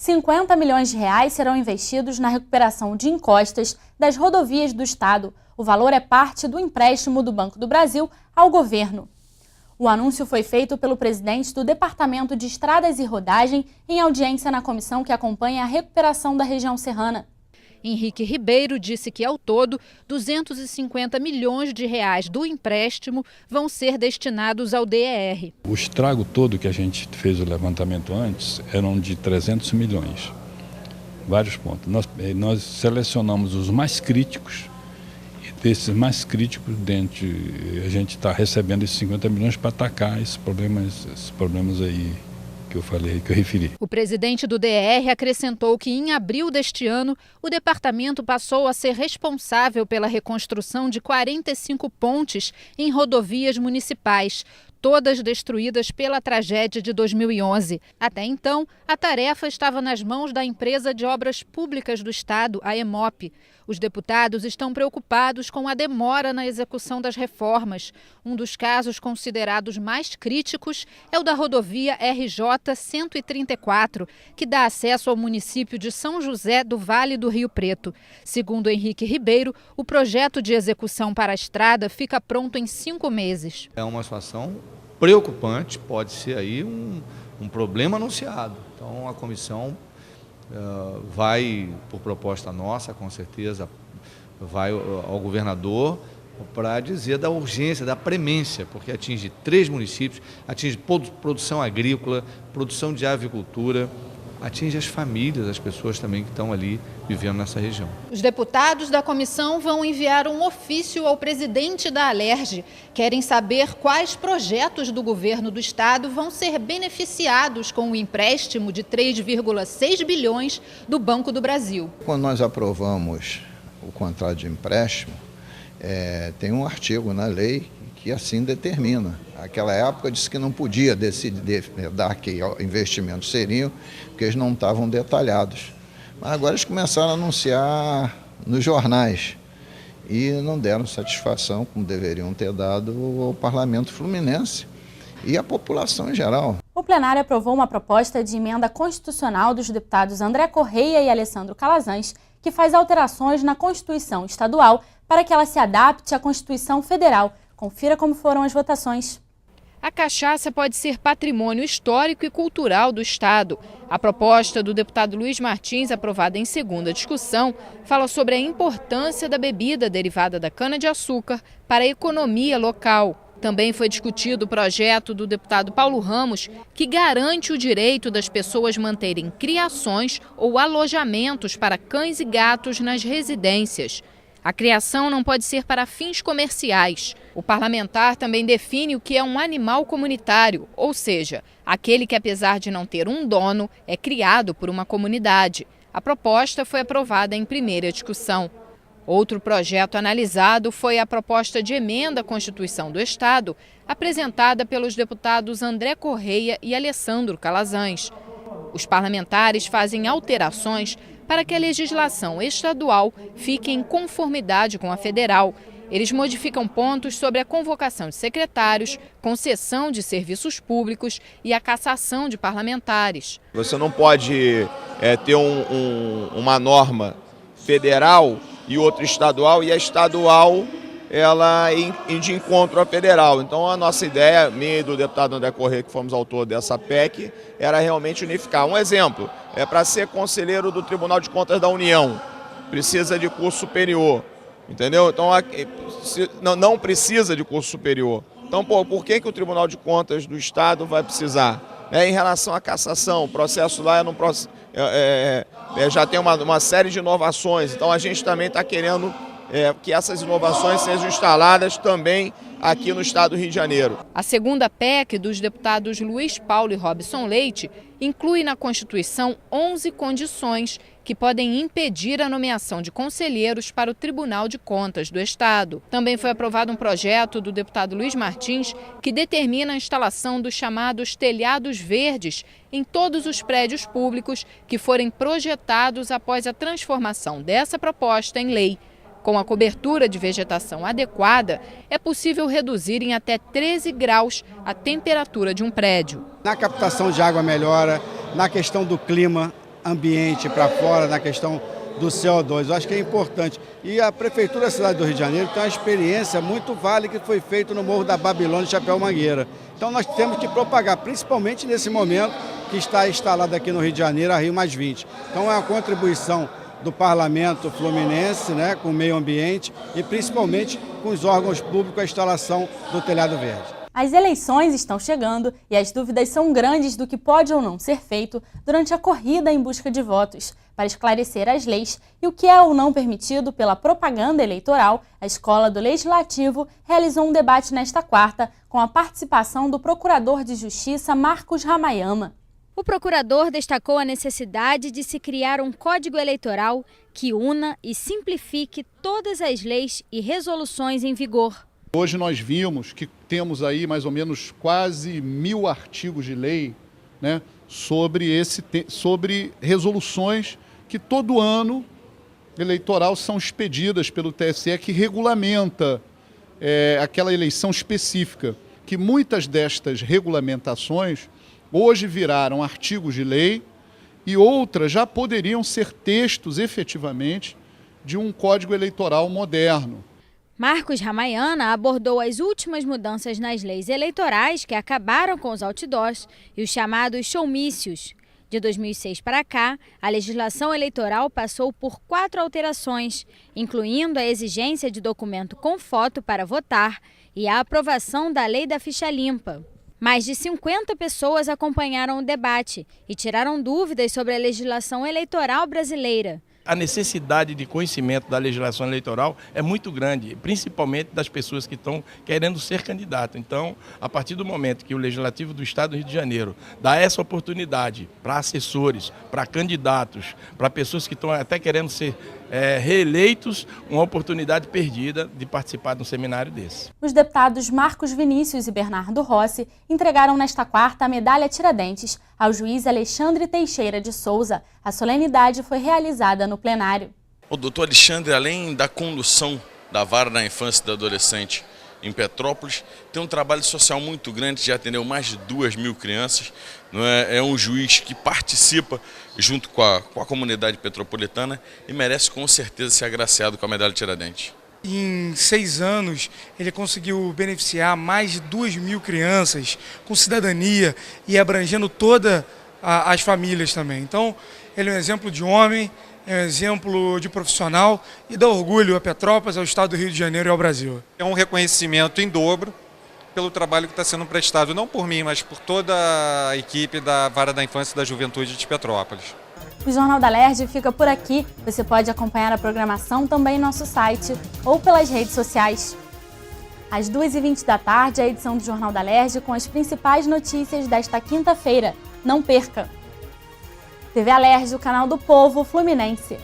50 milhões de reais serão investidos na recuperação de encostas das rodovias do estado. O valor é parte do empréstimo do Banco do Brasil ao governo. O anúncio foi feito pelo presidente do Departamento de Estradas e Rodagem em audiência na comissão que acompanha a recuperação da região serrana. Henrique Ribeiro disse que, ao todo, 250 milhões de reais do empréstimo vão ser destinados ao DER. O estrago todo que a gente fez o levantamento antes eram de 300 milhões. Vários pontos. Nós selecionamos os mais críticos e desses mais críticos a gente está recebendo esses 50 milhões para atacar esses problemas aí que eu falei, que eu referi. O presidente do DER acrescentou que em abril deste ano o departamento passou a ser responsável pela reconstrução de 45 pontes em rodovias municipais, todas destruídas pela tragédia de 2011. Até então, a tarefa estava nas mãos da Empresa de Obras Públicas do Estado, a EMOP. Os deputados estão preocupados com a demora na execução das reformas. Um dos casos considerados mais críticos é o da rodovia RJ 134, que dá acesso ao município de São José do Vale do Rio Preto. Segundo Henrique Ribeiro, o projeto de execução para a estrada fica pronto em 5 meses. É uma situação preocupante, pode ser aí um problema anunciado. Então a comissão vai, por proposta nossa, com certeza, vai ao governador para dizer da urgência, da premência, porque atinge 3 municípios, atinge produção agrícola, produção de avicultura, atinge as famílias, as pessoas também que estão ali vivendo nessa região. Os deputados da comissão vão enviar um ofício ao presidente da Alerj. Querem saber quais projetos do governo do estado vão ser beneficiados com o empréstimo de 3,6 bilhões do Banco do Brasil. Quando nós aprovamos o contrato de empréstimo, tem um artigo na lei que assim determina. Naquela época disse que não podia decidir dar que investimentos seriam, porque eles não estavam detalhados. Mas agora eles começaram a anunciar nos jornais e não deram satisfação, como deveriam ter dado ao Parlamento Fluminense e à população em geral. O plenário aprovou uma proposta de emenda constitucional dos deputados André Correia e Alessandro Calazans, que faz alterações na Constituição Estadual para que ela se adapte à Constituição Federal. Confira como foram as votações. A cachaça pode ser patrimônio histórico e cultural do estado. A proposta do deputado Luiz Martins, aprovada em segunda discussão, fala sobre a importância da bebida derivada da cana-de-açúcar para a economia local. Também foi discutido o projeto do deputado Paulo Ramos, que garante o direito das pessoas manterem criações ou alojamentos para cães e gatos nas residências. A criação não pode ser para fins comerciais. O parlamentar também define o que é um animal comunitário, ou seja, aquele que, apesar de não ter um dono, é criado por uma comunidade. A proposta foi aprovada em primeira discussão. Outro projeto analisado foi a proposta de emenda à Constituição do Estado, apresentada pelos deputados André Correia e Alessandro Calazans. Os parlamentares fazem alterações para que a legislação estadual fique em conformidade com a federal. Eles modificam pontos sobre a convocação de secretários, concessão de serviços públicos e a cassação de parlamentares. Você não pode ter uma norma federal e outra estadual, e a estadual ela ir de encontro à federal. Então a nossa ideia, minha e do deputado André Correia, que fomos autor dessa PEC, era realmente unificar. Um exemplo, para ser conselheiro do Tribunal de Contas da União, precisa de curso superior, entendeu? Então não precisa de curso superior. Então por que o Tribunal de Contas do Estado vai precisar? Em relação à cassação, o processo lá já tem uma série de inovações, então a gente também está querendo que essas inovações sejam instaladas também aqui no estado do Rio de Janeiro. A segunda PEC dos deputados Luiz Paulo e Robson Leite inclui na Constituição 11 condições que podem impedir a nomeação de conselheiros para o Tribunal de Contas do Estado. Também foi aprovado um projeto do deputado Luiz Martins que determina a instalação dos chamados telhados verdes em todos os prédios públicos que forem projetados após a transformação dessa proposta em lei. Com a cobertura de vegetação adequada, é possível reduzir em até 13 graus a temperatura de um prédio. Na captação de água melhora, na questão do clima, ambiente para fora na questão do CO2. Eu acho que é importante. E a Prefeitura da cidade do Rio de Janeiro tem uma experiência muito válida que foi feita no Morro da Babilônia e Chapéu Mangueira. Então nós temos que propagar, principalmente nesse momento que está instalado aqui no Rio de Janeiro, a Rio Mais 20. Então é uma contribuição do Parlamento Fluminense, né, com o meio ambiente e principalmente com os órgãos públicos, a instalação do telhado verde. As eleições estão chegando e as dúvidas são grandes do que pode ou não ser feito durante a corrida em busca de votos. Para esclarecer as leis e o que é ou não permitido pela propaganda eleitoral, a Escola do Legislativo realizou um debate nesta quarta com a participação do Procurador de Justiça Marcos Ramayama. O procurador destacou a necessidade de se criar um código eleitoral que una e simplifique todas as leis e resoluções em vigor. Hoje nós vimos que temos aí mais ou menos quase 1000 artigos de lei, né, sobre resoluções que todo ano eleitoral são expedidas pelo TSE, que regulamenta aquela eleição específica, que muitas destas regulamentações hoje viraram artigos de lei e outras já poderiam ser textos, efetivamente, de um código eleitoral moderno. Marcos Ramayama abordou as últimas mudanças nas leis eleitorais que acabaram com os outdoors e os chamados showmícios. De 2006 para cá, a legislação eleitoral passou por 4 alterações, incluindo a exigência de documento com foto para votar e a aprovação da lei da ficha limpa. Mais de 50 pessoas acompanharam o debate e tiraram dúvidas sobre a legislação eleitoral brasileira. A necessidade de conhecimento da legislação eleitoral é muito grande, principalmente das pessoas que estão querendo ser candidato. Então, a partir do momento que o Legislativo do Estado do Rio de Janeiro dá essa oportunidade para assessores, para candidatos, para pessoas que estão até querendo ser reeleitos, uma oportunidade perdida de participar de um seminário desse. Os deputados Marcos Vinícius e Bernardo Rossi entregaram nesta quarta a medalha Tiradentes ao juiz Alexandre Teixeira de Souza. A solenidade foi realizada no plenário. O doutor Alexandre, além da condução da Vara da Infância e do Adolescente em Petrópolis, tem um trabalho social muito grande, já atendeu mais de 2.000 crianças. É um juiz que participa junto com a comunidade petropolitana e merece com certeza ser agraciado com a medalha Tiradentes. Em 6 anos, ele conseguiu beneficiar mais de 2.000 crianças com cidadania e abrangendo todas as famílias também. Então, ele é um exemplo de homem, é um exemplo de profissional e dá orgulho a Petrópolis, ao estado do Rio de Janeiro e ao Brasil. É um reconhecimento em dobro pelo trabalho que está sendo prestado, não por mim, mas por toda a equipe da Vara da Infância e da Juventude de Petrópolis. O Jornal da LERJ fica por aqui. Você pode acompanhar a programação também em nosso site ou pelas redes sociais. Às 2h20 da tarde, a edição do Jornal da LERJ com as principais notícias desta quinta-feira. Não perca! TV LERJ, o canal do povo fluminense.